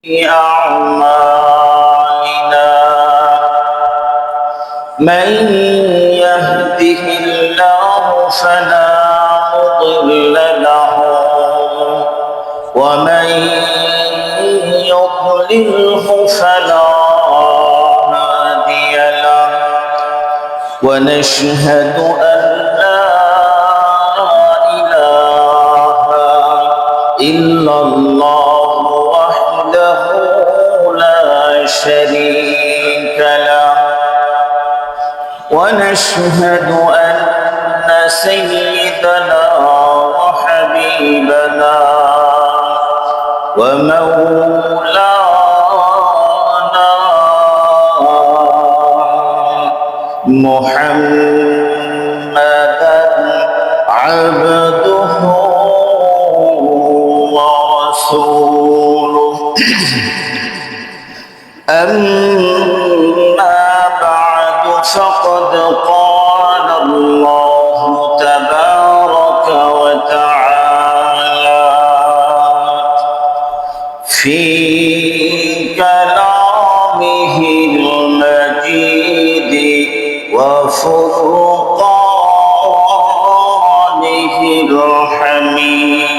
أعمالنا من يهده الله فلا مضل له ومن يضلله فلا هادي له ونشهد أن لا إله إلا الله شريك له ونشهد أن سيدنا وحبيبنا ومولانا محمدا عبده ورسوله أما بعد فقد قال الله تبارك وتعالى في كلامه المجيد وفرقانه الحميد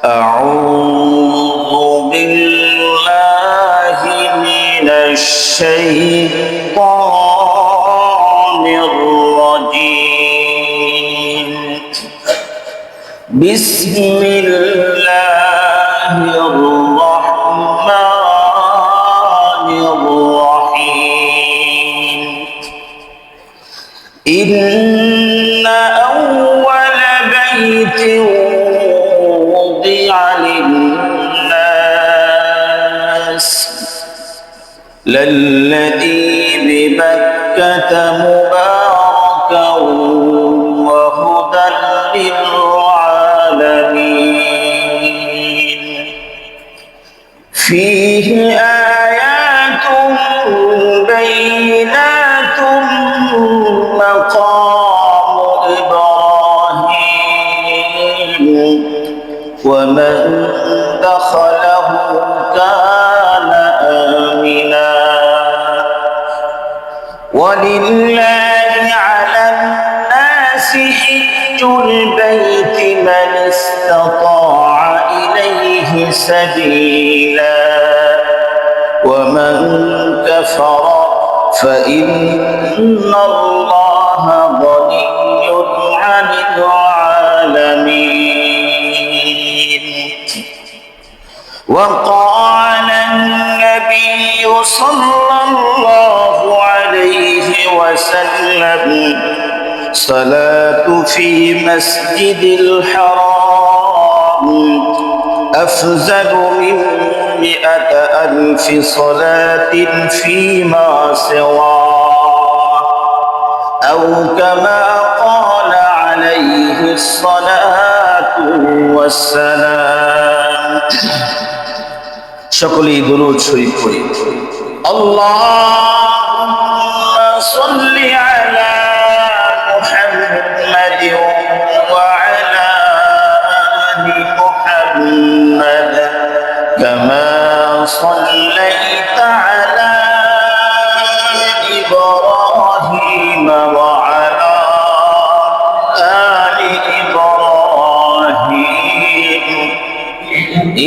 أعوذ بالله من الشيطان الرجيم بسم الله الرحمن الرحيم إن أول بيت وضع للناس للذي ببكة مباركا وهدى للعالمين فيه آيات بينات مقام إبراهيم ومن دخله كان آمنا ولله على الناس حج البيت من استطاع إليه سبيلا ومن كفر فإن الله غني عن العالمين وقال النبي صلى الله عليه وسلم صلاة في مسجد الحرام أفضل من 100,000 صلاة فيما سواه أو كما قال عليه الصلاة والسلام সকলেই দুরূদ শরীফ পড়ি আল্লাহুম্মা সাল্লি আলা মুহাম্মাদ ওয়া আলা আলি মুহাম্মাদ কামা সাল্লাইতা আলা ইব্রাহিম ওয়া আলা আলি ইব্রাহিম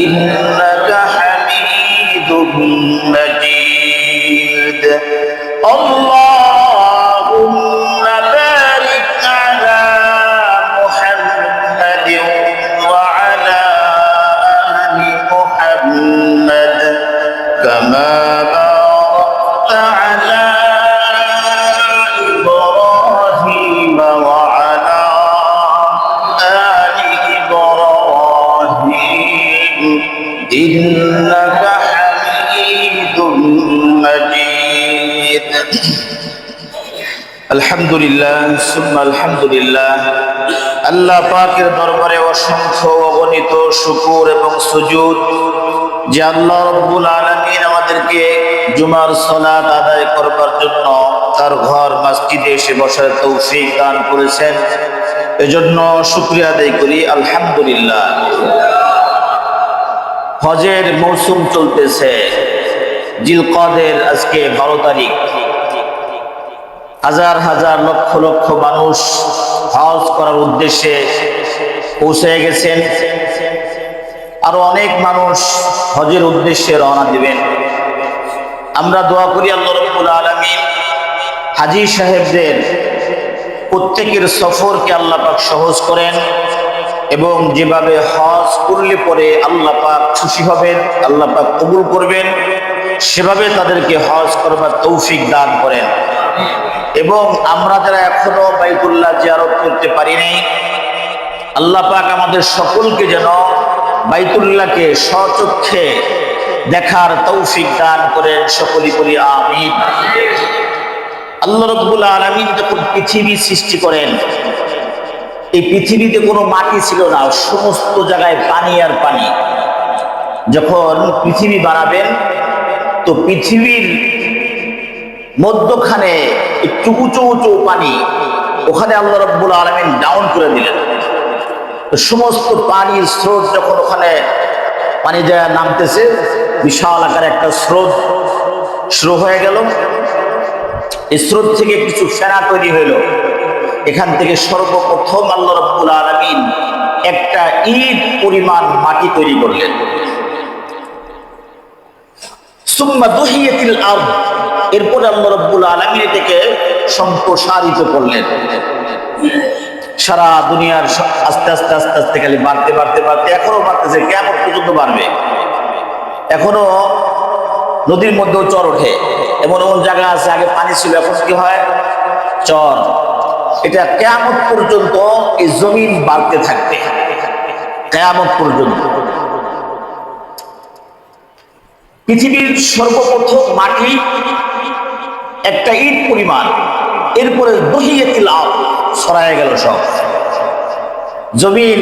ইন্নাকা مجيد اللهم بارك على محمد وعلى آل محمد كما باركت على إبراهيم وعلى آل إبراهيم إنك مجيد আলহামদুলিল্লাহ সুম্মা আলহামদুলিল্লাহ আল্লাহ পাকের দরবারে অসংখ্য অগণিত শুকর এবং সুজুদ যে আল্লাহ রাব্বুল আলামিন আমাদেরকে জুমার সালাত আদায় করবার জন্য তার ঘর মসজিদে এসে বসার তৌফিক দান করেছেন, এজন্য শুকরিয়া আদায় করি আলহামদুলিল্লাহ। হজের মৌসুম চলতেছে। জিলকদের আজকে 12 তারিখ। হাজার হাজার লক্ষ লক্ষ মানুষ হজ করার উদ্দেশ্যে পৌঁছে গেছেন। আরো অনেক মানুষ হজের উদ্দেশ্যে রওনা দিবেন। আমরা দোয়া করি আল্লাহ রাব্বুল আলামিন হাজী সাহেবদের প্রত্যেকের সফরকে আল্লাহ পাক সহজ করেন এবং যেভাবে হজ করলে পরে আল্লাহ পাক খুশি হবেন, আল্লাহ পাক কবুল করবেন, সেভাবে তাদেরকে হজ করবার তৌফিক দান করেন। এবং আমরা যারা এখনো বাইতুল্লাহ জিয়ারত করতে পারি নাই, আল্লাহ পাক আমাদের সকলকে যেন বাইতুল্লাহকে স্বচক্ষে দেখার তৌফিক দান করেন। সকলেই বলি আমিন। আল্লাহ রাব্বুল আলামিন যখন পৃথিবী সৃষ্টি করেন, এই পৃথিবীতে কোনো মাটি ছিল না, সমস্ত জায়গায় পানি আর পানি। যখন পৃথিবী বানাবেন তো পৃথিবীর মধ্যখানে একটু উঁচু উঁচু পানি, ওখানে আল্লাহ রাব্বুল আলামিন ডাউন করে দিলেন। সমস্ত পানির স্রোত যখন ওখানে পানি যায় নামতেছে, বিশাল আকারে একটা স্রোত শুরু হয়ে গেল। এই স্রোত থেকে কিছু ফেনা তৈরি হইল। এখান থেকে সর্বপ্রথম আল্লাহ রাব্বুল আলামিন একটা ইট পরিমাণ মাটি তৈরি করলেন। সুম্মা দুহিয়াতিল আরদ, এরপর আল্লাহ রাব্বুল আলামিন এটাকে সম্প্রসারিত করলেন। সারা দুনিয়ার আস্তে আস্তে আস্তে আস্তে খালি বাড়তে বাড়তে বাড়তে এখনো বাড়তেছে, কিয়ামত পর্যন্ত বাড়বে। এখনো নদীর মধ্যেও চর ওঠে, এমন এমন জায়গা আছে আগে পানি ছিল, এখন কি হয়? চর। এটা কিয়ামত পর্যন্ত এই জমিন বাড়তে থাকবে, কিয়ামত পর্যন্ত। পৃথিবীর সর্বপ্রথম মাটি একটা ইট পরিমাণ, এরপরে দুহিয়াতিল আরদ, ছড়ায় গেল, সব জমিন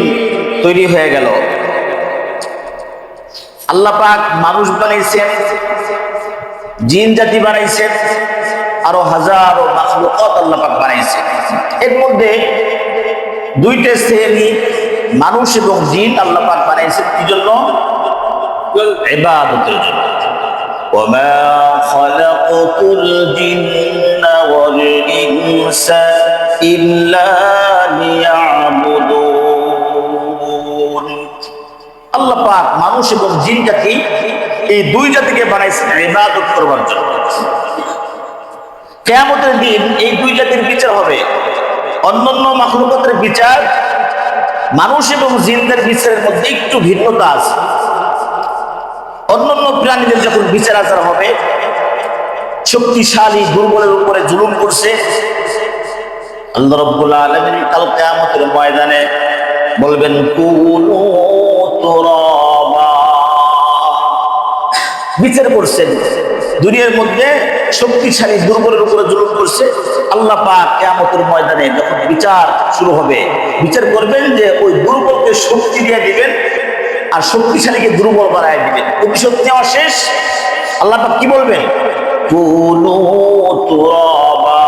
তৈরি হয়ে গেল। আল্লাহ পাক মানুষ বানাইছেন, জিন জাতি বানাইছেন, আরো হাজারো মাখলুকাত আল্লাহ পাক বানাইছেন। এর মধ্যে দুইটা শ্রেণী মানুষ এবং জিন আল্লাহ পাক বানাইছেন কি জন্য? ইবাদতের জন্য। ওয়া খালাকাতুল জিন্না ওয়াল ইনসা ইল্লা লিয়াবুদুন। আল্লাহ পাক মানুষ এবং জিন জাতি, এই দুই জাতিকে বানাইছেন ইবাদত করবার জন্য। কিয়ামতের দিন এই দুই জাতির বিচার হবে। অন্যান্য মাখলুকাতের বিচার মানুষ এবং জিনদের বিচারের মধ্যে একটু ভিন্নতা আছে। অন্যান্য প্রাণীদের যখন বিচার আচার হবে, শক্তিশালী দুর্বলের উপরে জুলুম করছে, আল্লাহ রাব্বুল আলামিন কাল কিয়ামতের ময়দানে বলবেন কুনু তুরাবা। বিচার করছেন, দুনিয়ার মধ্যে শক্তিশালী দুর্বলের উপরে জুলুম করছে। আল্লাহ পাক কিয়ামতের ময়দানে যখন বিচার শুরু হবে, বিচার করবেন যে ওই দুর্বলকে শক্তি দিয়ে দিবেন আর শক্তিশালীকে দুর্বল বানায় দিবেন। প্রতিশোধ নেওয়া শেষ। আল্লাহ পাক কি বলবেন? কুনু তুরাবা,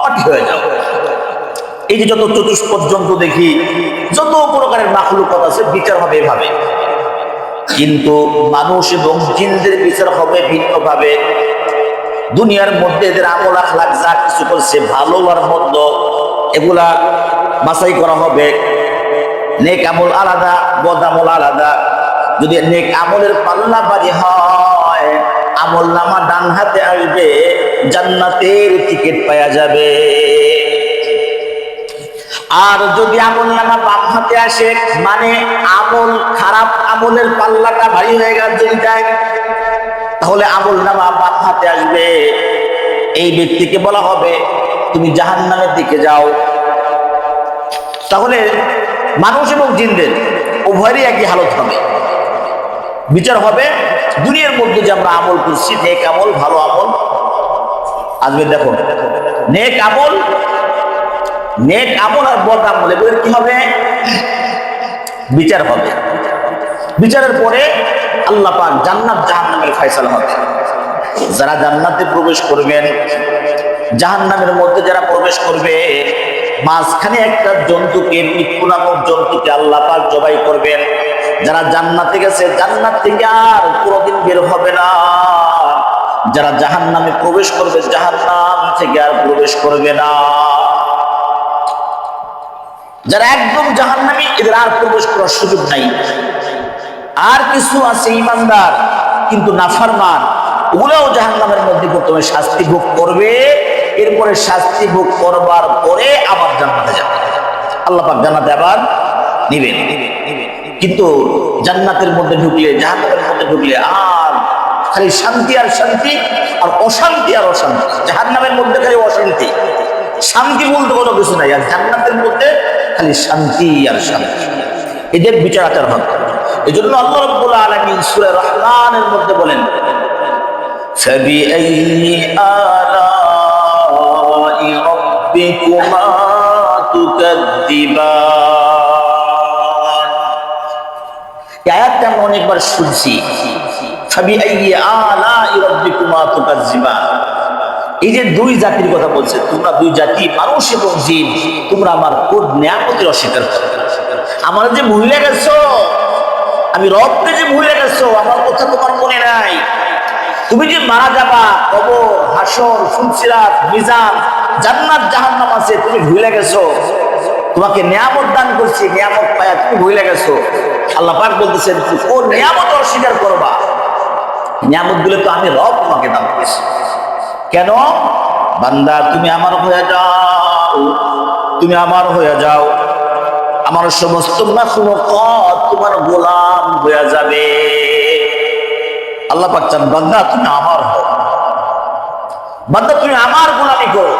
মাটি হয়ে যাও। এই যে যত চতুষ্পদ জন্তু দেখি, যত প্রকারের মাখলুকাত আছে, বিচার হবে এভাবে। কিন্তু মানুষ এবং জিনদের বিচার হবে ভিন্নভাবে। দুনিয়ার মধ্যে এদের আমল আখলাক যা কিছু করছে, ভালো আর মন্দ, এগুলা বাছাই করা হবে। নেক আমল আলাদা, বদ আমল আলাদা। যদি নেক আমলের পাল্লা ভারী হয়, আমল নামা ডান হাতে আসবে, জান্নাতের টিকিট পাওয়া যাবে। আর যদি আমল নামা বাম হাতে আসে, মানে আমল খারাপ আমলের পাল্লাটা ভারী হয়ে গেল যদি যায়, তাহলে আমল নামা বাম হাতে আসবে। এই ব্যক্তিকে বলা হবে তুমি জাহান্নামের দিকে যাও। তাহলে মানুষ এবং জিনদের উভয়েরই একই হালত হবে। বিচার হবে দুনিয়ার মধ্যে যে আমরা আমল করছি, নেক আমল, ভালো আমল আসবে। দেখো নেক আমল আর বদ আমল, এগুলোর কি হবে? বিচার হবে। বিচারের পরে আল্লাহ পাক জান্নাত জাহান্নামের ফয়সালা হবে। যারা জান্নাতে প্রবেশ করবেন, জাহান্নামের মধ্যে যারা প্রবেশ করবে, মাঝখানে একটা জন্তুকে, মৃত্যু নামক জন্তুকে আল্লাহ পাক জবাই করবেন। যারা জান্নাতে গেছে জান্নাত থেকে আর কোনোদিন বের হবে না, যারা জাহান্নামে প্রবেশ করবে জাহান্নাম থেকে আর প্রবেশ করবে না। যারা একদম জাহান্নামী এদের আর প্রবেশ করার সুযোগ নাই। আর কিছু আছে ঈমানদার কিন্তু নাফরমান, ওগুলাও জাহান্নামের মধ্যে প্রথমে শাস্তি ভোগ করবে, এরপরে শাস্তি ভোগ করবার পরে আবার জান্নাতে যাবে। আল্লাহ পাক জান্নাতে আবার নিবেন। কিন্তু জান্নাতের মধ্যে ঢুকলে জাহান্নামের মধ্যে ঢুকলে আর খালি শান্তি আর শান্তি আর অশান্তি আর অশান্তি। জাহান্নামের মধ্যে খালি অশান্তি, শান্তি বলতে কোনো কিছু নাই। আর জান্নাতের মধ্যে খালি শান্তি আর শান্তি। এদের বিচার আচার হবে। এই জন্য আল্লাহ রাব্বুল আলামিন সূরা রহমানের মধ্যে বলেন, ফাবিআইয়ি আলাই রাব্বিকুমা তুকাদ্দিবান। এই আয়াতটা আমরা অনেকবার শুনছি। ফাবিআইয়ি আলাই রাব্বিকুমা তুকাদ্দিবান, এই যে দুই জাতির কথা বলছে, তোমরা দুই জাতি মানুষ এবং জিন, তোমরা আমার কোন নিয়ামতের অস্বীকার করো। আমার যে ভুলে গেছো, আমি রবকে যে ভুলে গেছো, আমার কথা তোমার মনে নাই। তুমি যে মারা যাবা, কবর, হাসর, ফুলসিরাত, মিজান, জান্নাত জাহান্নাম আছে, তুমি ভুলে গেছো। তোমাকে নিয়ামত দান করছি, নিয়ামত পায়া তুমি ভুলে গেছো। আল্লাহ পাক বলতেছেন, কোন নিয়ামত অস্বীকার করবা? নিয়ামত গুলো তো আমি রব তোমাকে দান করেছি। কেন? বান্দা তুমি আমার হয়ে যাও, তুমি আমার হয়ে যাও, আমার সমস্ত মাখলুকাত তোমার গোলাম হয়ে যাবে। আল্লাহ পাক চান বান্দা তুমি আমার হও, বান্দা তুমি আমার গোলামি করো।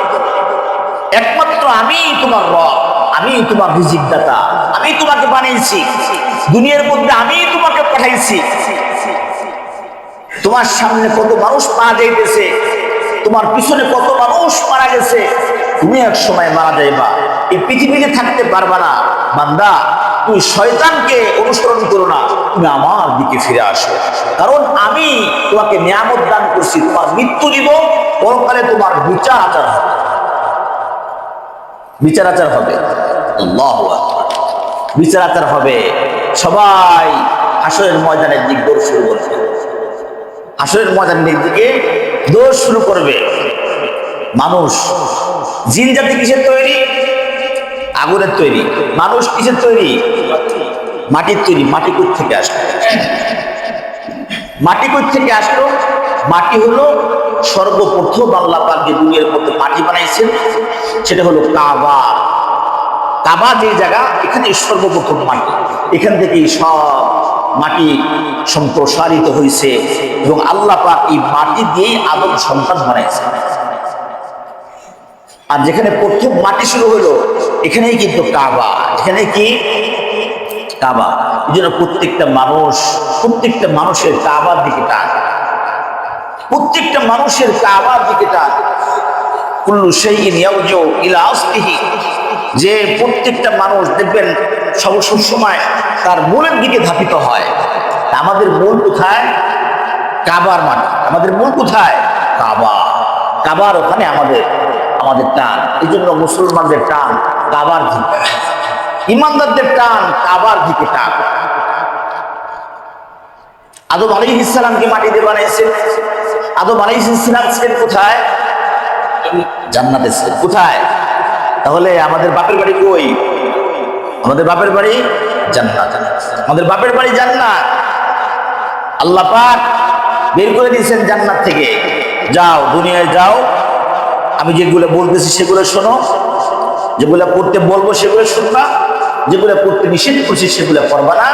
একমাত্র আমি তোমার রব, আমি তোমার রিজিক দাতা, আমি তোমাকে বানিয়েছি দুনিয়ার মধ্যে, আমি তোমাকে পাঠাইছি। তোমার সামনে কত মানুষ মারা যাইতেছে, তোমার পিছনে কত মানুষ মারা গেছে, তুমি এক সময় মারা যাইবা, এই পৃথিবীতে থাকতে পারবা না। বান্দা তুমি শয়তানকে অনুসরণ করো না, তুমি আমার দিকে ফিরে আসো। কারণ আমি তোমাকে নিয়ামত দান করছি, তোমার মৃত্যু দিব, পরকালে তোমার বিচার আচার হবে, বিচার আচার হবে। আল্লাহু আকবার, বিচার আচার হবে। সবাই হাসরের ময়দানের দিক দৌড় শুরু করবে, হাসরের ময়দানের দিকে দৌড় শুরু করবে মানুষ। জিন জাতি কিসের তৈরি? আগুনের তৈরি। মানুষ কিসের তৈরি? মাটির তৈরি। মাটি কই থেকে আসলো? মাটি কই থেকে আসলো? মাটি হলো সর্বপ্রথম আল্লাহ পাক যে দুনিয়ার মধ্যে মাটি বানাইছেন, সেটা হলো কাবা। কাবা যে জায়গা, এখানে সর্বপ্রথম মাটি, এখান থেকেই সব মাটি সম্প্রসারিত হয়েছে এবং আল্লাহ পাক এই মাটি দিয়েই আদম সন্তান বানাইছে। আর যেখানে প্রথম মাটি শুরু হলো, এখানেই কিন্তু কাবা, এখানে কি কাবা। এই জন্য প্রত্যেকটা মানুষের কাবার দিকে টান, প্রত্যেকটা মানুষের কাবার দিকে টান। কুল্লু শাইইন ইয়ারজু ইলা আসলিহি, যে প্রত্যেকটা মানুষ দেখবেন সব সময় তার মূলের দিকে ধাবিত হয়। আমাদের মূল কোথায়? কাবার মাটি। আমাদের মূল কোথায়? কাবা। কাবার ওখানে আমাদের টান। এই জন্য মুসলমানদের টান কাবার দিকে, ইমানদারদের টান কাবার দিকে টান। আদম আলাইহিস সালামকে মাটি দিয়ে বানাইছে। আদম আলাইহিস সালাম ছিলেন কোথায়? জান্নাতে ছিলেন। কোথায়? তাহলে আমাদের বাপের বাড়ি কই? আমাদের বাপের বাড়ি জান্নাত। আমাদের বাপের বাড়ি জান্নাত। আল্লাহ পাক বের করে দিয়েছেন জান্নাত থেকে, যাও দুনিয়ায় যাও, আমি যেগুলো বলতেছি সেগুলো শোনো, যেগুলো পড়তে বলবো সেগুলো শুনবা, যেগুলো পড়তে নিষেধ করছি সেগুলো করবা না।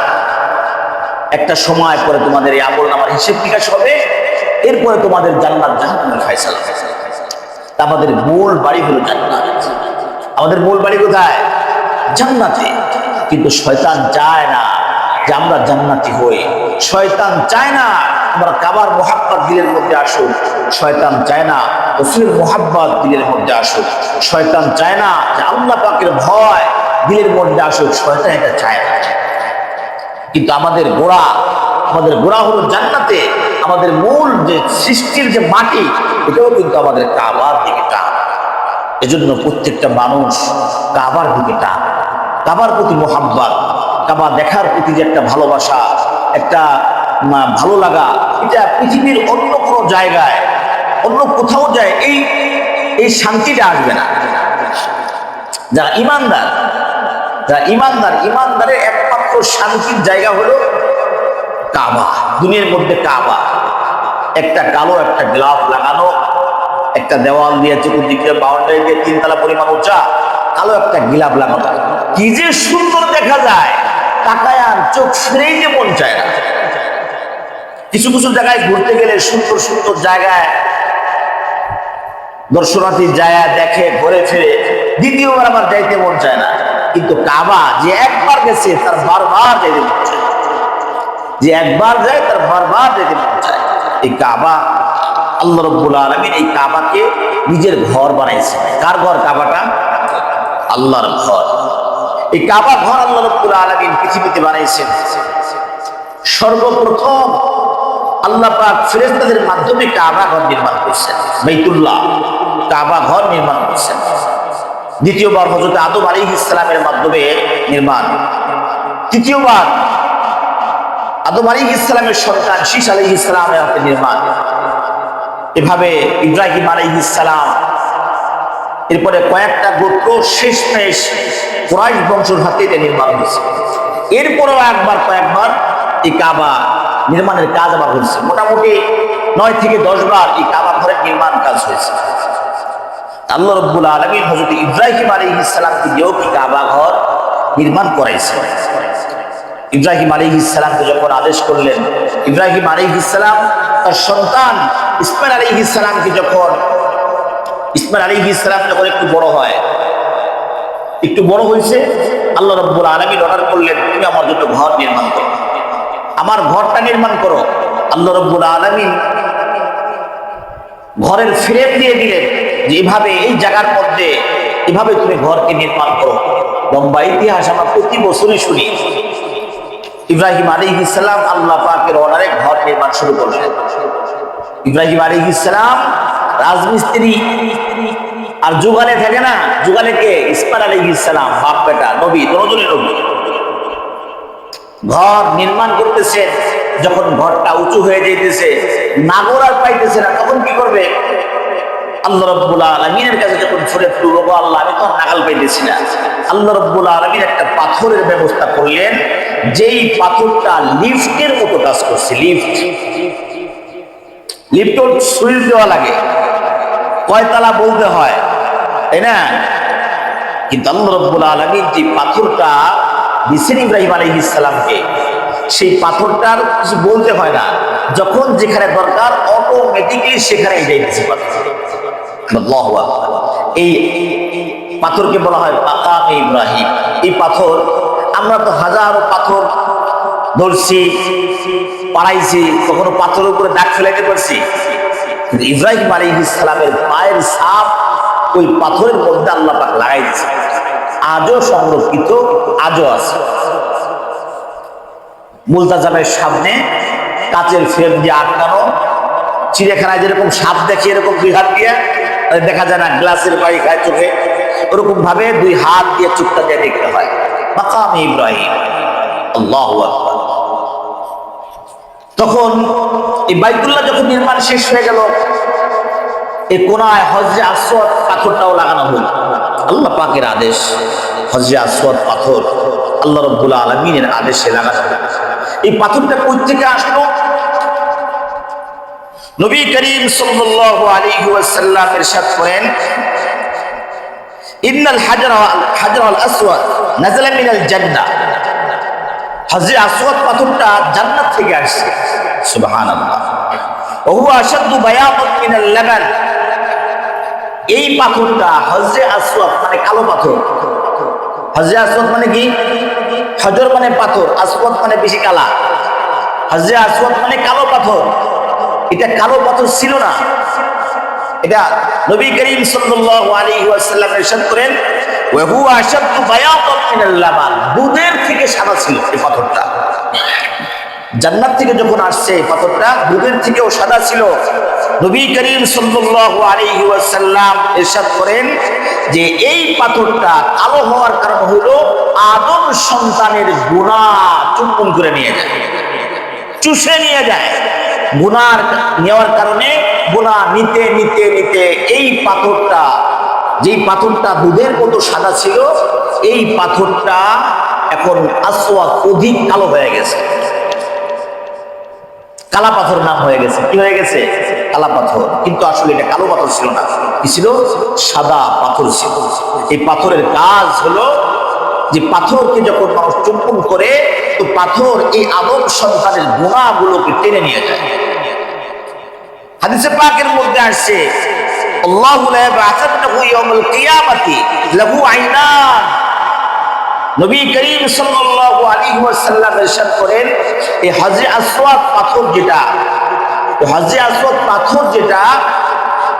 একটা সময় পরে তোমাদের এই আমলনামার হিসেব নিকাশ হবে, এরপরে তোমাদের জান্নাত জাহান্নামের ফয়সালা। আমাদের মূল বাড়ি হলো জান্নাত। আমাদের মূল বাড়ি কোথায়? জান্নাতে। কিন্তু শয়তান চায় না যে আমরা জান্নাতি হই। শয়তান চায় না আমরা কাবার মুহাব্বত দিলের মধ্যে আসুক। শয়তান চায় না রাসূলের মুহাব্বত দিলের মধ্যে আসুক। শয়তান চায় না যে আল্লাহ পাকের ভয় দিলের মধ্যে আসুক। শয়তান এটা চায় না। কিন্তু আমাদের গোড়া হলো জান্নাতে। আমাদের মূল যে সৃষ্টির যে মাটি, এটাও কিন্তু আমাদের কাবার দিকে টান। এজন্য প্রত্যেকটা মানুষ কাবার দিকে টান, কাবার প্রতি মুহাব্বত। কাবা দেখার প্রতি যে একটা ভালোবাসা, একটা ভালো লাগা, এটা পৃথিবীর অন্য কোনো জায়গায়, অন্য কোথাও যায় এই শান্তিটা আসবে না। যারা ইমানদারের একমাত্র শান্তির জায়গা হলো কাবা। দুনিয়ার মধ্যে কাবা, একটা কালো একটা গ্লাভ লাগানো, একটা দেওয়াল দিয়ে চতুর্দিক দিয়ে বাউন্ডারি দিয়ে 3 তলা পরিমাণ উঁচা কালো একটা গিলাপ লাগানো, কি যে সুন্দর দেখা যায়, তাকায় আর চোখ ফিরেই যে মন চায় না। কিছু কিছু জায়গায় ঘুরতে গেলে সুন্দর সুন্দর জায়গায় দর্শনার্থী জায়গা দেখে ঘুরে ফিরে দ্বিতীয়বার আবার যাইতে মন চায় না, কিন্তু কাবা যে একবার গেছে তার বারবার যেতে মন চায়, যে একবার যায় তার বারবার যেতে মন চায়। এই কাবা, আল্লাহ রাব্বুল আলামিন এই কাবাকে নিজের ঘর বানাইছে। কার ঘর? কাবাটা আল্লাহর ঘর। এই কাবা ঘর আল্লাহ রাব্বুল আলামিন পৃথিবীতে বানাইছেন। সর্বপ্রথম আল্লাহ পাক ফেরেশতাদের মাধ্যমে কাবা ঘর নির্মাণ করছেন, বাইতুল্লাহ কাবা ঘর নির্মাণ করছেন। দ্বিতীয়বার হযরত আদম আলাইহিস সালামের মাধ্যমে নির্মাণ। তৃতীয়বার আদম আলাইহিস সালামের সন্তান শীশ আলাইহিস সালামের হাতে নির্মাণ। এভাবে ইব্রাহিম আলাইহিস সালাম, এরপরে কয়েকটা গোত্র শেষমেশ কুরাইশ বংশের হাতে নির্মাণ হয়েছে। এরপরেও কয়েকবার এই কাবা নির্মাণের কাজ আবার হয়েছে। মোটামুটি 9 থেকে 10 বার এই কাবা ঘরের নির্মাণ কাজ হয়েছে। আল্লাহ রাব্বুল আলামিন হযরত ইব্রাহিম আলাইহিস সালামকে দিয়েও কি কাবা ঘর নির্মাণ করাইছে। ইব্রাহিম আলাইহিস সালামকে যখন আদেশ করলেন, ইব্রাহিম আলাইহিস সালাম তার সন্তান ইসমাইল আলাইহিস সালামকে ইসমাইল আলাইহিস সালাম যখন একটু বড় হয়েছে, আল্লাহ রাব্বুল আলামিন অর্ডার করলেন, তুমি আমার জন্য ঘর নির্মাণ করো, আমার ঘরটা নির্মাণ করো। আল্লাহ রাব্বুল আলামিন ঘরের ফ্রেম দিয়ে দিলেন যে এভাবে এই জায়গার মধ্যে এভাবে তুমি ঘরকে নির্মাণ করো। লম্বা ইতিহাস আমরা প্রতি বছরই শুনি। ইব্রাহিম আলাইহিস সালাম আল্লাহ পাকের অর্ডারে ঘর নির্মাণ শুরু করলেন। ইব্রাহিম আলাইহিস সালাম রাজমিস্ত্রি, আর যুগালে থাকে না, যুগালে কে? ইসমাইল আলাইহিস সালাম, বাপ বেটা নবী, দুজনেই নবী। ঘর নির্মাণ করতেছেন, যখন ঘরটা উঁচু হয়ে যাইতেছে, নাগর আর পাইতেছে না, তখন কি করবে? আল্লাহ রাব্বুল আলামিনের কাছে যখন ছুড়ে তুলব, আল্লাহ আমি তো নাগাল পাইতেছি না। আল্লাহ রাব্বুল আলামিন একটা পাথরের ব্যবস্থা করলেন, যেই পাথরটা লিফটের মতো কাজ করছে। লিফট সুইচ দেওয়া লাগে, কয়তলা বলতে হয়, তাই না? কিন্তু আল্লাহ রাব্বুল আলামিন যে পাথরটা দিয়েছেন ইব্রাহিম আলাইহিস সালামকে, সেই পাথরটার কিছু বলতে হয় না, যখন যেখানে দরকার অটোমেটিক্যালি সেখানে যাইতেছে পাথর। আল্লাহু আকবার। এই পাথরকে বলা হয় মাকামে ইব্রাহিম। এই পাথর, আমরা তো হাজারো পাথর ধরছি, পাড়াইছি, কখনো পাথরের উপরে দাগ ফেলাইতে পারছি, কিন্তু ইব্রাহিম আলাইহিস সালামের পায়ের ছাপ ওই পাথরের মধ্যে আল্লাহ পাক লাগাই দিয়েছে, আজও সংরক্ষিত, আজও আছে। মুলতাজামের সামনে কাচের ফ্রেম দিয়ে আটকানো, চিড়িয়াখানায় যেরকম সাপ দেখে এরকম 2 হাত দিয়ে দেখা যায় না, গ্লাসের বাড়ি খায় চোখে, ওরকম ভাবে 2 হাত দিয়ে চোখটা দিয়ে দেখতে হয়। মাকামে ইব্রাহিম। আল্লাহু আকবার। তখন এই বাইতুল্লাহ যখন নির্মাণ শেষ হয়ে গেল, এই কোনায় হজরে আসওয়াদ পাথরটাও লাগানো হলো। আল্লাহ পাকের আদেশ, হজরে আসওয়াদ পাথর আল্লাহ রাব্বুল আলামিনের আদেশে লাগানো হলো। এই পাথরটা কই থেকে আসলো? নবী করিম সাল্লাল্লাহু আলাইহি ওয়াসাল্লাম ইরশাদ করেন, ইন্নাল হাজারাল আসওয়াদ নাযালা মিনাল জান্নাহ। হজরে আসওয়াদ পাথরটা জান্নাত থেকে আসছে। সুবহানাল্লাহ। ওয়া হুয়া আশাদ্দু বায়াদান মিনাল লাবান। এই পাথরটা হজরে আসওয়াদ মানে কালো পাথর। হজরে আসওয়াদ মানে কি? হজর মানে পাথর, আসওয়াদ মানে বেশি কালা। হজরে আসওয়াদ মানে কালো পাথর। এটা কালো পাথর ছিল না, এটা নবী করিম সাল্লাল্লাহু আলাইহি ওয়াসাল্লাম ইরশাদ করেন, ওয়া হুয়া আশাদ্দু বায়াদান মিনাল লাবান। দুধের থেকে সাদা ছিল এই পাথরটা। জান্নাত থেকে যখন আসছে পাথরটা দুধের থেকেও সাদা ছিল। নবী করিম সাল্লাল্লাহু আলাইহি ওয়াসাল্লাম ইরশাদ করেন যে এই পাথরটা কালো হওয়ার কারণ হলো আদম সন্তানের গুনাহ চুম্বন করে নিয়ে যায়, চুষে নিয়ে যায়। গুনাহ নেওয়ার কারণে গুনাহ নিতে নিতে নিতে এই পাথরটা, যেই পাথরটা দুধের মতো সাদা ছিল, এই পাথরটা এখন আসওয়াদ, অধিক কালো হয়ে গেছে। কালা পাথর নাম হয়ে গেছে। কি হয়ে গেছে? কালা পাথর। কিন্তু আসলে এটা কালো পাথর ছিল না, কি ছিল? সাদা পাথর ছিল। এই পাথরের কাজ হলো যে পাথরকে যখন মানুষ চুম্বন করে, তো পাথর এই আদম সন্তানের গুনাহগুলোকে টেনে নিয়ে যায়। হাদিসে পাকের মধ্যে আসছে আল্লাহু লা ইয়াবআসুহু ইয়াউমাল কিয়ামাতি লাহু আইনান। নবী করিম সাল্লাল্লাহু আলাইহি ওয়াসাল্লাম ইরশাদ করেন এই হাজরে আসওয়াদ পাথর যেটা, হাজরে আসওয়াদ পাথর যেটা,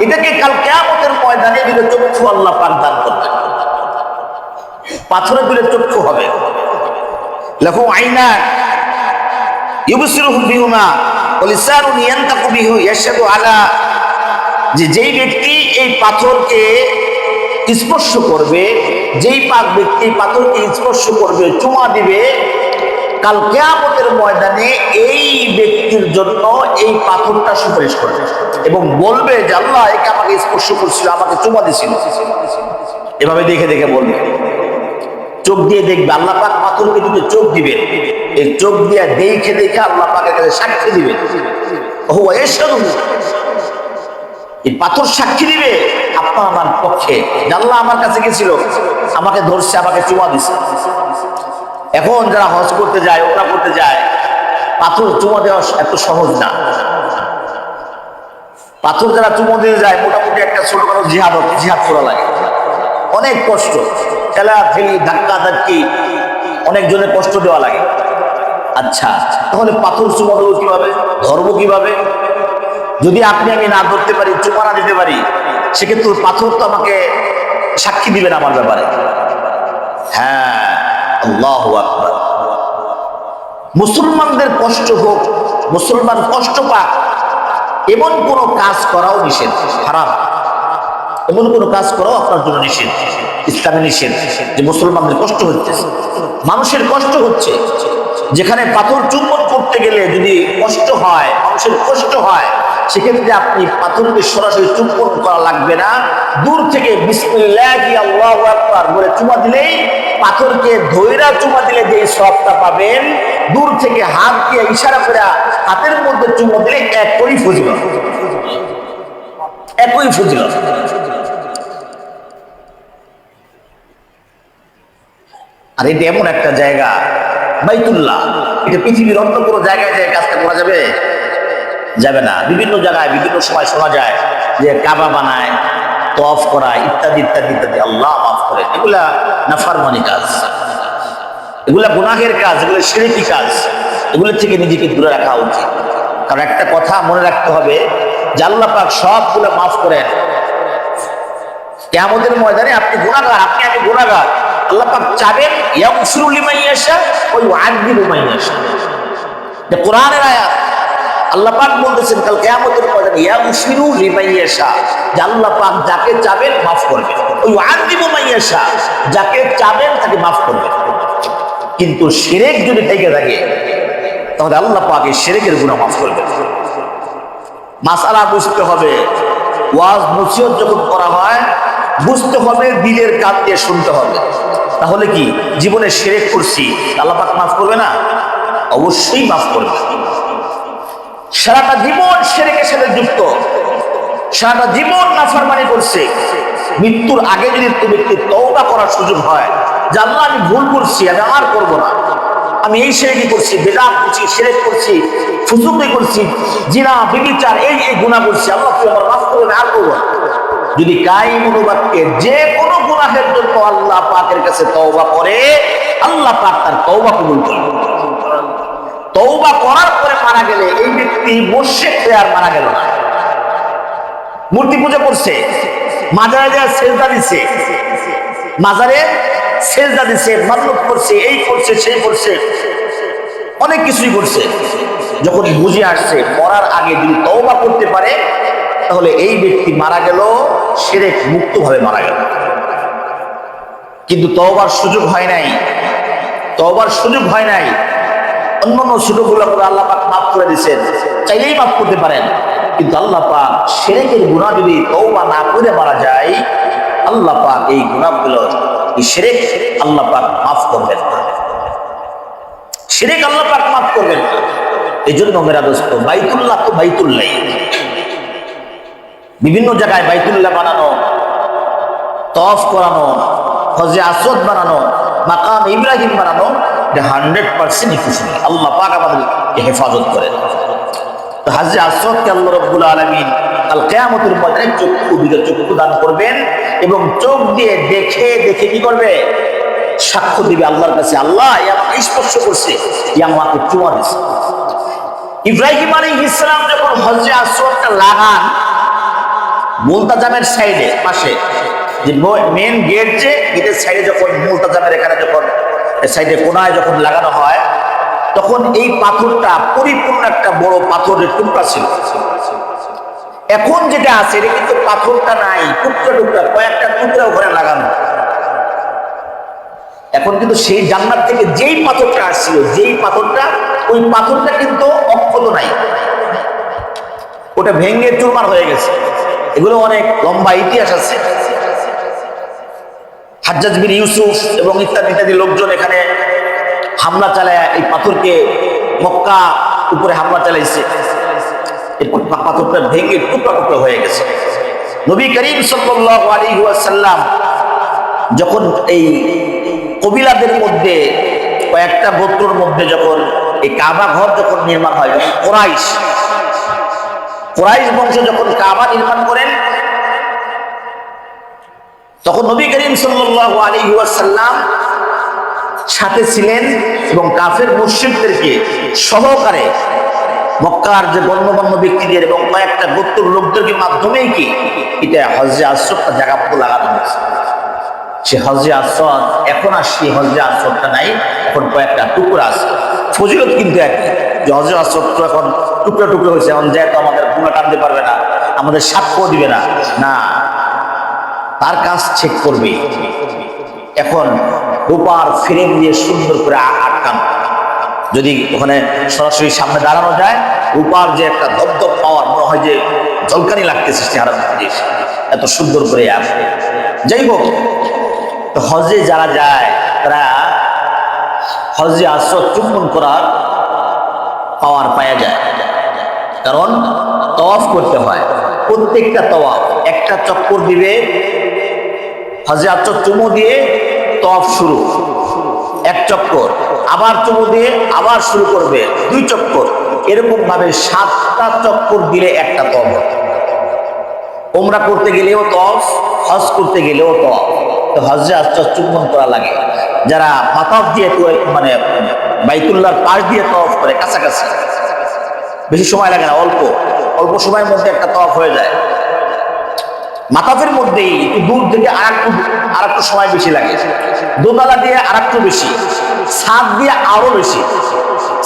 এটাকে কাল কিয়ামতের ময়দানে দুটো চক্ষু আল্লাহ পাক দান করবেন। পাথরের দুটো চক্ষু হবে। লাহু আইনান ইউবসিরু বিহুমা ওয়া লিসানুন ইয়ানতাকু বিহি ইয়াশহাদু আলা, যেই ব্যক্তি এই পাথরকে স্পর্শ করবে, যেই পাক ব্যক্তি পাথরকে স্পর্শ করবে, চুমা দিবে, কাল কিয়ামতের ময়দানে এই ব্যক্তির জন্য এই পাথরটা সুপারিশ করবে এবং বলবে যে আল্লাহ একে আমাকে স্পর্শ করছিল, আমাকে চুমা দিছিল। এভাবে দেখে দেখে বলবে, চোখ দিয়ে দেখবে। আল্লাহ পাক পাথরকে যদি চোখ দিবে, এই চোখ দিয়ে দেখে দেখে আল্লাহ পাকের কাছে সাক্ষী দিবে। ওয়া ইয়াশহাদু, এই পাথর সাক্ষী দিবে আপনার আমার পক্ষে, আল্লাহ আমার কাছে গেছিল, আমাকে ধরছে, আমাকে চুমা দিছে। এখন যারা হজ করতে যায়, ওমরা করতে যায়, পাথর চুমা দেওয়া এত সহজ না। পাথর যারা চুমা দিয়ে যায়, মোটামুটি একটা ছোটখাটো জিহাদ করা লাগে, অনেক কষ্ট, ঠেলাঠেলি, ধাক্কা ধাক্কি, অনেকজনের কষ্ট দেওয়া লাগে। আচ্ছা, তাহলে পাথর চুমা দেবো কিভাবে, ধরবো কিভাবে? যদি আপনি আমি না ধরতে পারি, চুমা না দিতে পারি, সেক্ষেত্রে পাথর তো আমাকে সাক্ষী দিবেন আমার ব্যাপারে। হ্যাঁ, আল্লাহু আকবার। মুসলমানদের কষ্ট হোক, মুসলমান কষ্ট পাক, এমন কোন কাজ করাও নিষেধ, হারাম। এমন কোন কাজ করাও আপনার জন্য নিষেধ, ইসলামে নিষেধ। যে মুসলমানদের কষ্ট হচ্ছে, মানুষের কষ্ট হচ্ছে, যেখানে পাথর চুম্বন করতে গেলে যদি কষ্ট হয়, মানুষের কষ্ট হয়, সেক্ষেত্রে আপনি পাথরকে সরাসরি চুম্বন করা লাগবে না, দূর থেকে বিসমিল্লাহি আল্লাহু আকবার বলে চুমা দিলেই, পাথরকে ধৈরা চুমা দিলে যে সওয়াবটা পাবেন, দূর থেকে হাত দিয়ে ইশারা করে হাতের মধ্যে চুমা দিলে একই ফজিলত, একই ফজিলত। আর এটা এমন একটা জায়গা, বাইতুল্লাহ, এটা পৃথিবীর অন্য কোনো জায়গায় যে কাজটা করা যাবে? যাবে না। বিভিন্ন জায়গায় বিভিন্ন সময় শোনা যায় যে কাবা বানায়, তওয়াফ করা, ইত্যাদি ইত্যাদি ইত্যাদি। আল্লাহ মাফ করে, এগুলা নাফরমানি কাজ, এগুলা গুনাহের কাজ, এগুলো শিরকি কাজ। এগুলোর থেকে নিজেকে দূরে রাখা উচিত। কারণ একটা কথা মনে রাখতে হবে যে আল্লাহ পাক সবগুলো মাফ করেন। কিয়ামতের ময়দানে আপনি গুনাহগার, আপনি আমি গুনাহগার, আল্লাহ পাক চাবেন ইয়াগফিরু লিমান ইয়াশা ওয়া ইউআযযিবু মান ইয়াশা। এটা কোরআনের আয়াত। আল্লাহ পাক বলতেছেন কাল কিয়ামতের ময়দানে ইয়াগফিরু লিমান ইয়াশা, যে আল্লাহ পাক যাকে চাবেন মাফ করবেন, ওয়া ইউআযযিবু মান ইয়াশা, যাকে চাবেন তাকে মাফ করবেন। কিন্তু শিরক যদি থেকে থাকে, তাহলে আল্লাহ পাক এই শিরকের গুনাহ মাফ করবেন। মাসআলা বুঝতে হবে, ওয়াজ নসিহত যখন করা হয় বুঝতে হবে, দিলের কান দিয়ে শুনতে হবে। তাহলে কি জীবনে শিরক করছি, আল্লাহ পাক মাফ করবে না? অবশ্যই মাফ করবে। সারাটা জীবন শিরকের সাথে যুক্ত, সারাটা জীবন নাফরমানি করছে, মৃত্যুর আগে যদি ব্যক্তি তওবা করার সুযোগ হয় যে আল্লাহ আমি ভুল করছি, আমি আর করবো না, আমি এই শিরকি করছি, বেদাত করছি, শিরক করছি, ফুসুকি করছি, জিনা, ব্যভিচার, এই এই গুনাহ করছি, আল্লাহ তুমি আমার মাফ করবেন, আর করবো না। যদি কায়িম অনুবাদকে যে কোনো গুনাহের জন্য আল্লাহ পাকের কাছে তওবা করে, আল্লাহ পাক তার তওবা কবুল করেন। তওবা করার পরে মারা গেলে এই ব্যক্তি মুশরিক হয়ে আর মারা গেল না। মূর্তি পূজা করছে, মাজারে যা সেজদা দিছে, মাজারে সেজদা দিছে, মান্নত করছে, এই করছে, সেই করছে, অনেক কিছুই করছে, যখন বুঝে আসছে মরার আগে যদি তওবা করতে পারে তাহলে এই ব্যক্তি মারা গেল শিরক মুক্তভাবে মারা গেল। কিন্তু তওবার সুযোগ হয় নাই, তওবার সুযোগ হয় নাই। অন্যান্য ছোটগুলো করে আল্লাহ পাক মাফ করে দিয়েছেন, চাইলেই মাফ করতে পারেন। কিন্তু আল্লাহ পাক শিরকের গুনাহ যদি তওবা না করে মারা যায়, আল্লাহ পাক এই গুনাহগুলো, এই শিরক আল্লাহ পাক মাফ করবেন না, শিরক আল্লাহ পাক মাফ করবেন না। এই জন্য মেরা দোস্ত, বাইতুল্লাহ তো বাইতুল্লাহ, বিভিন্ন জায়গায় বাইতুল্লাহ বানানো, তওয়াফ করানো, হজে আসওয়াদ বানানো, মাকাম ইব্রাহিম বানানো, এটা 100% খুশি। আল্লাহ পাক আমাদেরকে হেফাজত করেন। তো হজে আসওয়াদকে আল্লাহ রাব্বুল আলামিন কাল কিয়ামতের ময়দানে চক্ষু দান করবেন এবং চোখ দিয়ে দেখে দেখে কি করবে? সাক্ষ্য দিবে আল্লাহর কাছে, আল্লাহ আমাকে স্পর্শ করছে, আমাকে চুমা দিছে। ইব্রাহিম আলাইহিস সালাম যখন হজে আসওয়াদটা লাগান মুলতাজামের সাইডে পাশে, যে মেন গেট, যে গেটের সাইডে যখন মুলতাজামের এখানে যখন সাইডে কোনায় যখন লাগানো হয়, তখন এই পাথরটা পরিপূর্ণ একটা বড় পাথরের টুকরা ছিল। এখন যেটা আছে এটা কিন্তু পাথরটা নাই, টুকরা টুকরা কয়েকটা টুকরা ওখানে লাগানো। এখন কিন্তু সেই জান্নাত থেকে যেই পাথরটা আসছিল, যেই পাথরটা, ওই পাথরটা কিন্তু অক্ষত নাই, ওটা ভেঙে চুরমার হয়ে গেছে। এগুলো অনেক লম্বা ইতিহাস আছে। হাজ্জাজ বিন ইউসুফ এবং ইত্যাদি ইত্যাদি লোকজন এখানে হামলা চালায়, এই পাথরকে মক্কা উপরে হামলা চালাইছে, এরপর পাথরটা ভেঙে টুকরা টুকরা হয়ে গেছে। নবী করিম সাল্লাল্লাহু আলাইহি ওয়াসাল্লাম যখন এই কবিলাদের মধ্যে কয়েকটা গোত্রের মধ্যে যখন এই কাবা ঘর যখন নির্মাণ হয়, যখন কুরাইশ বংশ যখন কাবা নির্মাণ করেন, তখন নবী করিম সাল্লাল্লাহু আলাইহি ওয়াসাল্লাম সাথে ছিলেন এবং কাফের মুশরিকদেরকে সহকারে মক্কার যে গণ্যমান্য ব্যক্তিদের এবং কয়েকটা গোত্রের লোকদেরকে মাধ্যমেই কি এটা হজে আসওয়াদটা জায়গা মতো লাগানো হয়েছে। সে হজে আসওয়াদ এখন আর সেই হজে আসওয়াদটা নাই, এখন কয়েকটা টুকরা আছে। ফজিলত কিন্তু একই, যে হজে আসওয়াদ তো এখন টুকরা টুকরা হয়েছে, এখন যায় তো আমাদের গুনাহ টানতে পারবে না, আমাদের সাক্ষ্য দিবে না, না, তার কাজ চেক করবে। এখন রূপার ফ্রেম দিয়ে সুন্দর করে আটকানো, যদি ওখানে সরাসরি সামনে দাঁড়ানো যায়, রূপার যে একটা ধপধপ পাওয়ার মনে হয় যে ঝলকানি লাগতেছে চেহারা, এত সুন্দর করে। যাই হোক, তো হজে যারা যায় তারা হজে আসওয়াদ চুম্বন করার পাওয়ার পাওয়া যায়, কারণ তওয়াফ করতে হয়। প্রত্যেকটা তওয়াফ একটা চক্কর দিবে, হজে আসওয়াদ চুমু দিয়ে তওয়াফ শুরু, এক চক্কর, আবার চুমু দিয়ে আবার শুরু করবে, 2 চক্কর, এরকম ভাবে 7টা চক্কর দিলে একটা তওয়াফ। উমরা করতে গেলেও তওয়াফ, হজ করতে গেলেও তওয়াফ। তো হজে আসওয়াদ চুম্বন করা লাগে। যারা মাতাফ দিয়ে মানে বাইতুল্লাহর পাশ দিয়ে তওয়াফ করে, কাছাকাছি, বেশি সময় লাগে না, অল্প অল্প সময়ের মধ্যে একটা তওয়াফ হয়ে যায়। মাতাফের মধ্যেই একটু দূর থেকে আরেকটু সময় বেশি লাগে, দোতলা দিয়ে আরেকটু বেশি, ছাদ দিয়ে আরো বেশি।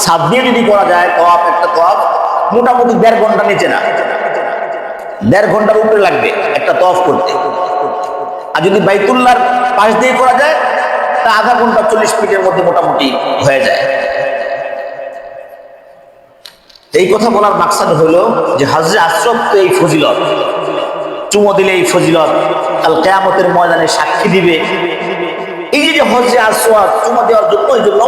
ছাদ দিয়ে যদি করা যায় তওয়াফ, একটা তওয়াফ মোটামুটি 1.5 ঘন্টা, নিচে না 1.5 ঘন্টার উপরে লাগবে একটা তওয়াফ করতে। আর যদি বাইতুল্লাহর পাশ দিয়ে করা যায় তা আধা ঘন্টা 40 মিনিটের মধ্যে মোটামুটি হয়ে যায়। এই কথা বলার মাকসাদ হলো যে হজে আসওয়াদ তো এই ফজিলত, চুমো দিলে এই ফজিলত কাল কিয়ামতের ময়দানে সাক্ষী দিবে। এই যে হজে আসওয়াদ চুমো দেওয়ার জন্য, এই জন্য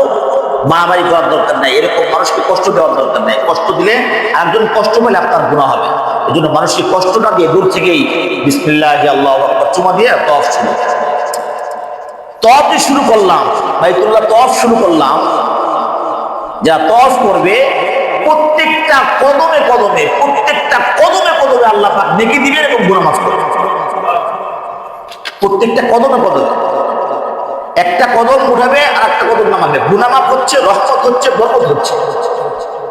মারামারি করার দরকার নাই, এরকম মানুষকে কষ্ট দেওয়ার দরকার নাই। কষ্ট দিলে একজন কষ্ট পেলে আপনার গুনাহ হবে। এই জন্য মানুষকে কষ্ট না দিয়ে দূর থেকেই বিসমিল্লাহি আল্লাহু আকবার চুমা দিয়ে তওয়াফ শুরু। তওয়াফ শুরু করলাম, বাইতুল্লাহ তওয়াফ শুরু করলাম। যারা তওয়াফ করবে প্রত্যেকটা কদমে কদমে, প্রত্যেকটা কদমে কদমে আল্লাহ পাক নেকি দিবেন এবং গুনাহ মাফ করবেন। প্রত্যেকটা কদমে কদমে, একটা কদম উঠাবে আর একটা কদম নামাবে, গুনাহ মাফ হচ্ছে, রহমত হচ্ছে, বরকত হচ্ছে,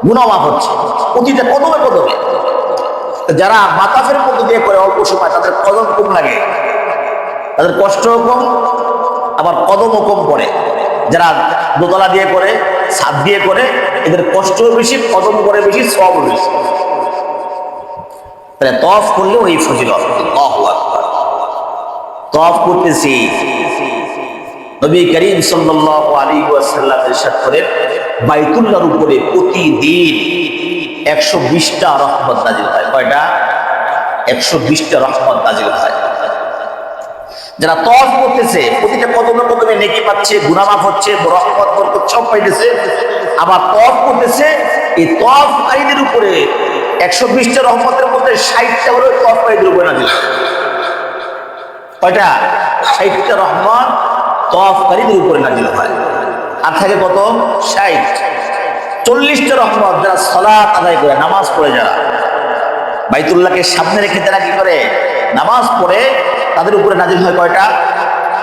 গুনাহ মাফ হচ্ছে প্রতিটা কদমে কদমে। যারা মাতাফের মধ্যে দিয়ে করে অল্প সময়, তাদের কদম কম লাগে, তাদের কষ্টও কম, আবার কদমও কম পড়ে। যারা দোতলা দিয়ে করে ছাদ দিয়ে করে, এদের কষ্ট বেশি, কদম করে বেশি, সব বেশি। তাহলে তওয়াফ করলেও এই ফজিলত। আল্লাহু আকবার। তওয়াফ করতেছি, নবী করিম সাল্লাল্লাহু আলাইহি ওয়াসাল্লাম ইরশাদ করেন, বাইতুল্লাহর উপরে প্রতিদিন 120টা রহমত নাজিল হয়। কয়টা? 120টা রহমত নাজিল হয়। যারা তওয়াফ করতেছে প্রতিটা কদমে কদমে নেকি পাচ্ছে, গুনাহ মাফ হচ্ছে, রহমত বরকত সব পাইতেছে। আবার তওয়াফ করতেছে, এই তওয়াফকারীদের উপরে 120টা রহমতের মধ্যে 60টা হলো তওয়াফকারীদের উপরে নাজিল হয়। কয়টা? 60টা রহমত তওয়াফকারীদের উপরে নাজিল হয়। আর থাকে কত? 60। 40টা রহমত যারা সালাত আদায় করে, নামাজ পড়ে, যারা বাইতুল্লাহকে সামনে রেখে তারা কি করে? নামাজ পড়ে, তাদের উপরে নাজিল হয় কয়টা?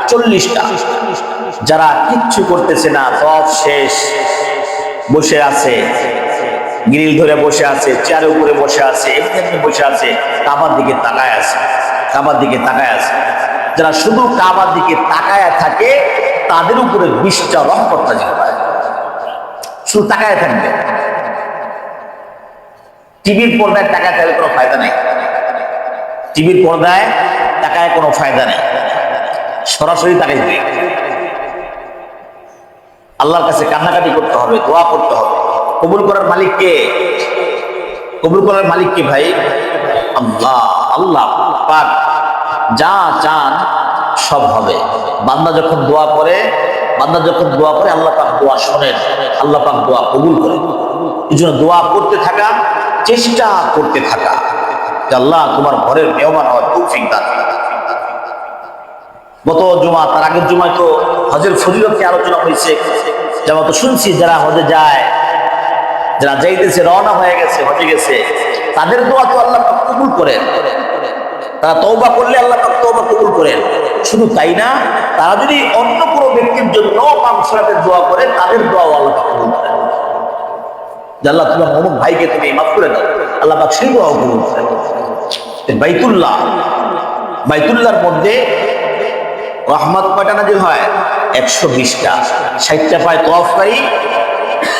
40টা। যারা কিচ্ছু করতেছে না, তওয়াফ শেষ, বসে আছে, গ্রিল ধরে বসে আছে, চেয়ারের উপরে বসে আছে, এমনি বসে আছে, কাবার দিকে তাকায় আছে, কাবার দিকে তাকায় আছে, যারা শুধু কাবার দিকে তাকায় থাকে, তাদের উপরে 20টা রহমত নাজিল হয়। শুধু তাকায় থাকবে। টিভির পর্দায় তাকায় থাকলে কোনো ফায়দা নেই। টিভির পর্দায় তাকায় কোনো ফায়দা নেই, সরাসরি তাকাইবে। আল্লাহর কাছে কান্নাকাটি করতে হবে, দোয়া করতে হবে। কবুল করার মালিক কে? কবুল করার মালিক কে ভাই? আল্লাহ। আল্লাহ পাক যা চান সব হবে। বান্দা যখন দোয়া করে, আল্লাহ পাক দোয়া শোনেন, আল্লাহ পাক দোয়া কবুল করেন। এই জন্য দোয়া করতে থাকা, চেষ্টা করতে থাকা, আল্লাহ তোমার ঘরের মেহমান হওয়ার তৌফিক দান। গত জুমা, তার আগের জুমায় তো হজের ফজিলত নিয়ে আলোচনা হয়েছে। যেমন তো শুনছি, যারা হজে যায়, যারা যাইতেছে, রওনা হয়ে গেছে, হজে গেছে, তাদের দোয়া তো আল্লাহ পাক কবুল করেন। তারা তওবা করলে আল্লাহ পাক তওবা কবুল করেন। শুধু তাই না, তারা যদি অন্য কোনো ব্যক্তির জন্য মাগফিরাতের দোয়া করে, তাদের দোয়াও আল্লাহ পাক কবুল করেন। আল্লাহ তোমার অমুক ভাইকে তুমি মাফ করে দাও, আল্লাহ পাক সেই দোয়াও কবুল করেন। বাইতুল্লাহর মধ্যে রহমত কয়টা নাজিল হয়? 120টা। 60টা পায় তওয়াফকারী,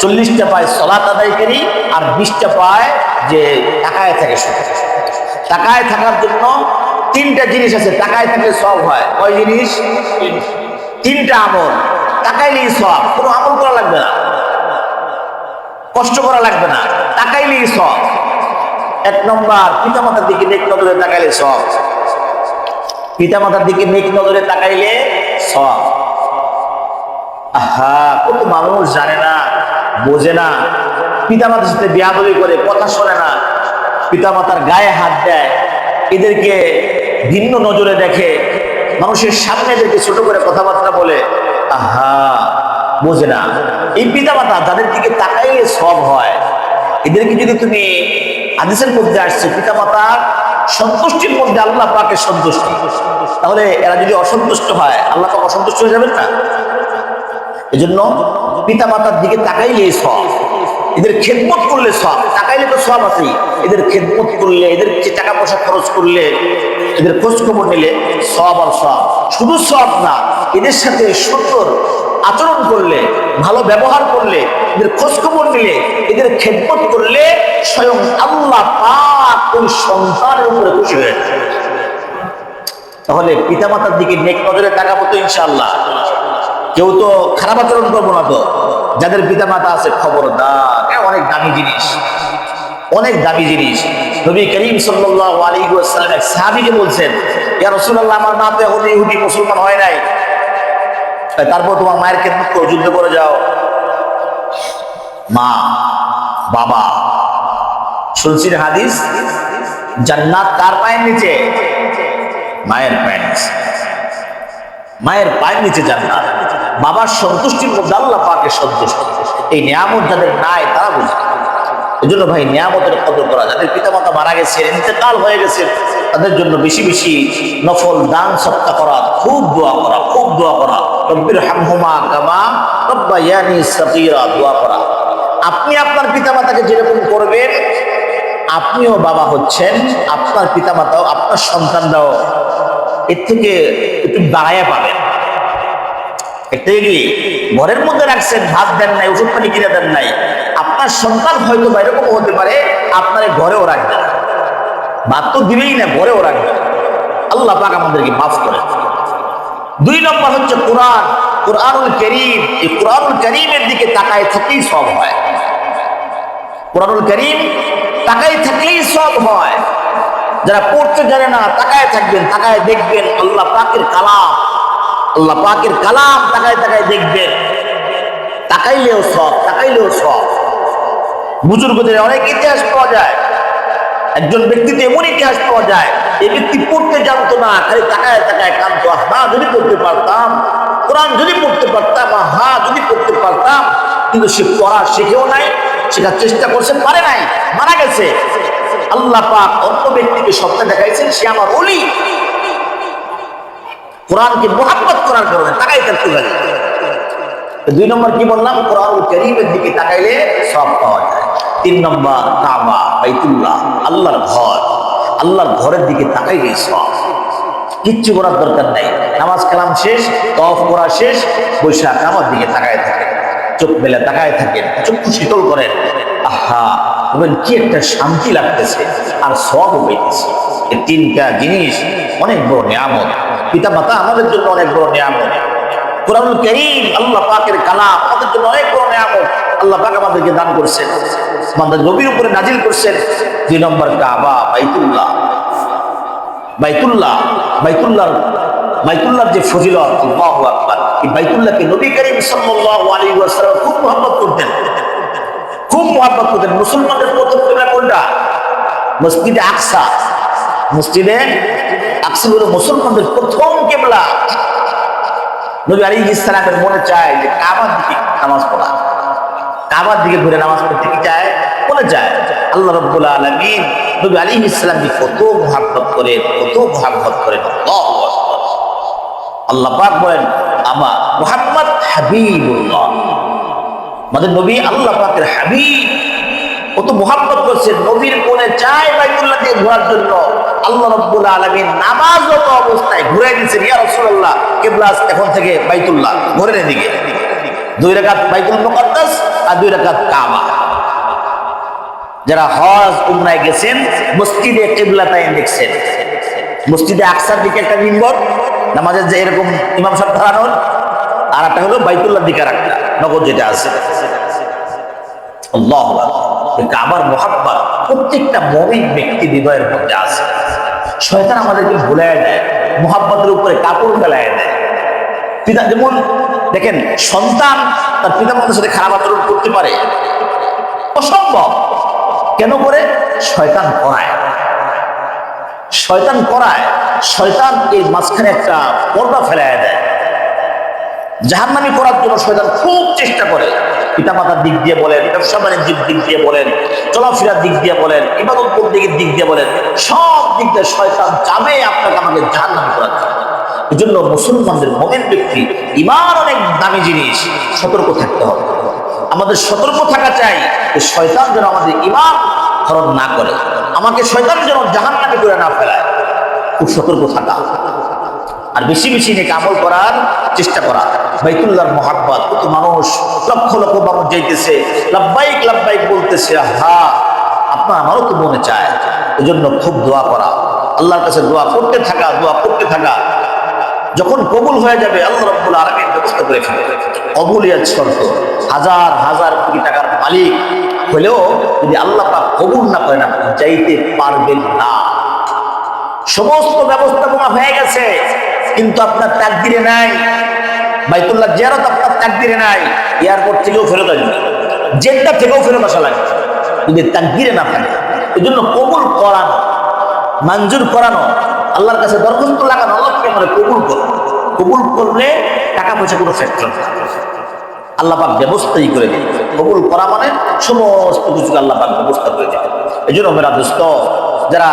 40টা পায় সালাত আদায়কারী, আর 20টা পায় যে তাকায় থাকে। তাকায় থাকার জন্য 3টা জিনিস আছে। তাকায় থাকলে সওয়াব হয়। কয় জিনিস? 3টা আমল। তাকাইলেই সওয়াব, কোনো আমল করা লাগবে না, কষ্ট করা লাগবে না, তাকাইলেই সওয়াব। 1 নম্বর, পিতামাতার দিকে নেক নজরে তাকাইলে সওয়াব। পিতামাতার দিকে নেক নজরে তাকাইলে সওয়াব। আহা, কত মানুষ জানে না, বোঝে না, পিতামাতার সাথে বেয়াদবি করে, কথা শোনে না, পিতামাতার গায়ে হাত দেয়, এদেরকে ভিন্ন নজরে দেখে, মানুষের সামনে এদেরকে ছোট করে কথাবার্তা বলে। আহা, বোঝে না। এই পিতামাতা যাদের দিকে তাকাইলে সওয়াব হয়, এদেরকে যদি তুমি, হাদিসের মধ্যে আসছে, পিতামাতার সন্তুষ্টির মধ্যে আল্লাহ পাকের সন্তুষ্টি, তাহলে এরা যদি অসন্তুষ্ট হয়, আল্লাহ পাক অসন্তুষ্ট হয়ে যাবেন না? এজন্য পিতামাতার দিকে তাকাইলে সওয়াব, এদের খেদমত করলে সওয়াব। তাকাইলে তো সওয়াব আছেই, এদের খেদমত করলে, এদের যে টাকা পয়সা খরচ করলে, এদের খোঁজ খবর নিলে সওয়াব আর সওয়াব। শুধু সওয়াব না, এদের সাথে সুন্দর আচরণ করলে, ভালো ব্যবহার করলে, এদের খোঁজ খবর নিলে, এদের খেদমত করলে, স্বয়ং আল্লাহ পাক ওই সন্তানের উপরে খুশি হয়ে যায়। তাহলে পিতামাতার দিকে নেক নজরে তাকাবো তো ইনশাআল্লাহ। কেউ তো খারাপ আচরণ করবো না তো। যাদের পিতামাতা আছে, খবরদার, অনেক দামি জিনিস, অনেক দামি জিনিস। নবী করিম সাল্লাল্লাহু আলাইহি ওয়াসাল্লাম এক সাহাবীকে বলছেন, ইয়া রাসূলুল্লাহ, আমার মা তো এখনো ইহুদি মুসলমান হয় নাই, তারপর তোমার মায়ের খেদমত করে যুদ্ধ করে যাও। মা, বাবা, শুনছি হাদিস, জান্নাত কার পায়ের নিচে? মায়ের পায়ের নিচে। মায়ের পায়ের নিচে জান্নাত। বাবার সন্তুষ্টির মধ্যে আল্লাহ পাকের সন্তুষ্টি। এই নিয়ামত যাদের নাই, তারা বুঝে। এই জন্য ভাই, নিয়ামতের কদর করা। যাদের পিতামাতা মারা গেছে, ইন্তেকাল হয়ে গেছে, তাদের জন্য বেশি বেশি নফল দান সদকা করা, খুব দোয়া করা, খুব দোয়া করা। রব্বির হামহুমা কামা রাব্বায়ানি সাগীরা, দোয়া করা। আপনি আপনার পিতামাতাকে যেরকম করবেন, আপনিও বাবা হচ্ছেন, আপনার পিতামাতাও, আপনার সন্তানরাও এর থেকে একটু বাড়াইয়া পাবেন। একটা কি ঘরের মধ্যে রাখছেন, ভাত দেন নাই, ওষুধ পানি কিনে দেন নাই, আপনার সন্তান হয়তো বা এরকম হতে পারে আপনার ঘরেও রাখবে, ভাত তো দিবেই না, ঘরেও রাখবে। আল্লাহ পাক আমাদেরকে মাফ করে। 2 নম্বর হচ্ছে কোরআন, কোরআনুল কারীম। এই কোরআনুল কারীমের দিকে তাকায় থাকলেই সব হয়। কোরআনুল কারীম তাকায় থাকলেই সব হয়। যারা পড়তে জানে না তাকায় থাকবেন, তাকায় দেখবেন আল্লাহ পাকের কালাম, আল্লাহ পাকের কালাম তাকায় তাকায় দেখবেন, তাকাইলেও সব, তাকাইলেও সব। বুজুর্গদের অনেক ইতিহাস পাওয়া যায়, একজন ব্যক্তিতে এমন ইতিহাস পাওয়া যায়, এই ব্যক্তি পড়তে জানতো না, খালি তাকায় তাকায় কাঁদতো, হা যদি পড়তে পারতাম, কোরআন যদি পড়তে পারতাম, হা যদি পড়তে পারতাম। কিন্তু সে পড়া শিখেও নাই, শেখার চেষ্টা করছে, পারে নাই, মারা গেছে। আল্লাহ পাক অন্য ব্যক্তিকে স্বপ্নে দেখাইছেন সে আমার ওলি। কোরআনকে মুহাব্বত করার কারণে তাকাই থাকতে পারে। 2 নম্বর কি বললাম? কোরআনুল কারীমের দিকে তাকাইলে সব পাওয়া যায়। 3 নম্বর কাবা, বাইতুল্লাহ, আল্লাহর ঘর, আল্লাহর ঘরের দিকে তাকাইলে সব। কিচ্ছু করার দরকার নাই, নামাজ কালাম শেষ, তওয়াফ করা শেষ, বৈশাখ কাবার দিকে তাকায় থাকেন, চোখ মেলে তাকায় থাকেন, চক্ষু শীতল করেন, আহা বলেন কি একটা শান্তি লাগতেছে, আর সবও পেতেছে। এই 3টা জিনিস অনেক বড় নিয়ামত। পিতা মাতা আমাদের জন্য অনেক বড় নিয়ামত। কোরআনুল কারীম আল্লাহ পাকের কালাম আমাদের জন্য অনেক বড় নিয়ামত। আল্লাহ পাক আমাদেরকে দান করছেন, আমাদের নবীর উপরে নাজিল করছেন। 2 নম্বর কাবা, বাইতুল্লাহ, বাইতুল্লাহ, বাইতুল্লাহর যে ফজিলত, আল্লাহু আকবার। এই বাইতুল্লাহকে নবী করিম সাল্লাল্লাহু আলাইহি ওয়াসাল্লাম খুব মুহাব্বত করতেন, খুব মুহাব্বত করতেন। মুসলমানদের প্রথম কিবলা কোনটা? মসজিদে আকসা। মসজিদে আকসা হলো মুসলমানদের প্রথম কিবলা। নবী আলাইহিস সালামের মনে চায় যে কাবার দিকে নামাজ পড়া, কাবার দিকে ঘুরে নামাজ পড়তে কি চায়? মনে চায়। আল্লাহ রাব্বুল আলামিন নবী আলাইহিস সালামকে কত মুহাব্বত করেন, কত মুহাব্বত করেন। আল্লাহু আকবার। আল্লাহ পাক বলেন আমার মুহাম্মদ হাবিবুল্লাহ, আমাদের নবী আল্লাহ পাকের হাবিব, কত মুহাব্বত করছেন। নবীর মনে চায় বাইতুল্লাহ দিয়ে ঘোরার জন্য। আল্লাহ রাব্বুল আলামিন নামাজরত অবস্থায় ঘুরাই দিয়েছেন, ইয়া রাসূলুল্লাহ কিবলা এখন থেকে বাইতুল্লাহ, ঘোরের এদিকে। 2 রাকাত বাইতুল মুকাদ্দাস আর 2 রাকাত কাবা। যারা হজ উমরায় গেছেন মসজিদে কিবলা তাই দেখছেন, মসজিদে আকসার দিকে একটা মিম্বর, নামাজের যে এরকম ইমাম সাহেব দাঁড়ানোর, আর একটা হলো বাইতুল্লাহর দিকে একটা নগর যেটা আছে। আল্লাহু আকবার। কাবার মুহাব্বত প্রত্যেকটা মুমিন ব্যক্তি হৃদয়ের মধ্যে আছে। শয়তান আমাদেরকে ভুলায় দেয়, মুহাব্বতের উপরে কাপড় ফেলায় দেয়। পিতা যেমন দেখেন, সন্তান তার পিতা মাতার সাথে খারাপ আচরণ করতে পারে, অসম্ভব। কেন করে? শয়তান করায়, শয়তান করায়। শয়তান এর মাঝখানে একটা পর্দা ফেলায় দেয়। জাহান্নামী করার জন্য শয়তান খুব চেষ্টা করে। পিতামাতার দিক দিয়ে বলেন, ব্যবসা বাণিজ্যের দিক দিয়ে বলেন, চলাফেরার দিক দিয়ে বলেন, ইবাদত বন্দেগীর দিক দিয়ে বলেন, সব দিক দিয়ে শয়তান চাবে আপনাকে আমাকে জাহান্নামী করার জন্য। এই জন্য মুসলমানদের মুমিন ব্যক্তি, ঈমান অনেক দামি জিনিস, সতর্ক থাকতে হবে। আমাদের সতর্ক থাকা চাই যে শয়তান যেন আমাদের ঈমান হরণ না করে, আমাকে শয়তান যেন জাহান্নামী করে না ফেলায়। খুব সতর্ক থাকা, আর বেশি বেশি নেক আমল করার চেষ্টা করা। বাইতুল্লাহর মুহাব্বত, কত মানুষ, লক্ষ লক্ষ মানুষ যাইতেছে, লাব্বাইক লাব্বাইক বলতেছে, হা আপনার আমারও তো মনে চায়। এই জন্য খুব দোয়া করা, আল্লাহর কাছে দোয়া করতে থাকা, দোয়া করতে থাকা। যখন কবুল হয়ে যাবে আল্লাহ রাব্বুল আলামিন ব্যবস্থা করে ফেলবে। কবুলিয়াত শর্ত, হাজার হাজার কোটি টাকার মালিক হলেও যদি আল্লাহ পাক কবুল না করেন আপনি যাইতে পারবেন না। সমস্ত ব্যবস্থাপনা হয়ে গেছে কিন্তু আপনার তাকদিরে নাই। বাইতুল্লাহ জিয়ারত আপনার তাকদিরে নাই। এয়ারপোর্ট থেকেও ফেরত আসবে, জেদ্দা থেকেও ফেরত আসা লাগবে, যদি তাকদিরে না থাকে। এই জন্য কবুল করানো, মঞ্জুর করানো, আল্লাহর কাছে দরখাস্ত লাগানো, আল্লাহকে আমরা কবুল করব। কবুল করলে টাকা পয়সা কোনো ফ্যাক্টর না, আল্লাহ পাক ব্যবস্থাই করে দেবে। কবুল করা মানে সমস্ত কিছু আল্লাহ পাক ব্যবস্থা করে দেবে। এই জন্য মেরা দোস্ত, যারা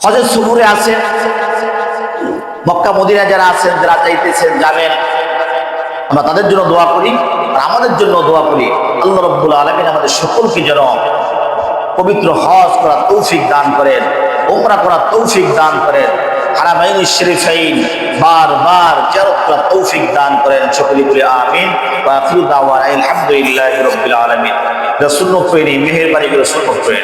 হজের সফরে আছেন, মক্কা মদিনা যারা আছেন, যারা চাইতেছেন যাবেন, আমরা তাদের জন্য দোয়া করি আর আমাদের জন্য দোয়া করি। আল্লাহ রাব্বুল আলামিন আমাদের সকলকে যেন পবিত্র হজ করার তৌফিক দান করেন, উমরা করার তৌফিক দান করেন। হারামাইন শরীফাইন বারবার জিয়ারত করার তৌফিক দান করেন। সকলে বলি আমিন। ওয়া আখিরু দাওয়ানা আলহামদুলিল্লাহি রাব্বিল আলামিন। রাসূল পড়ি, মেহেরবানি করে রাসূল পড়ি।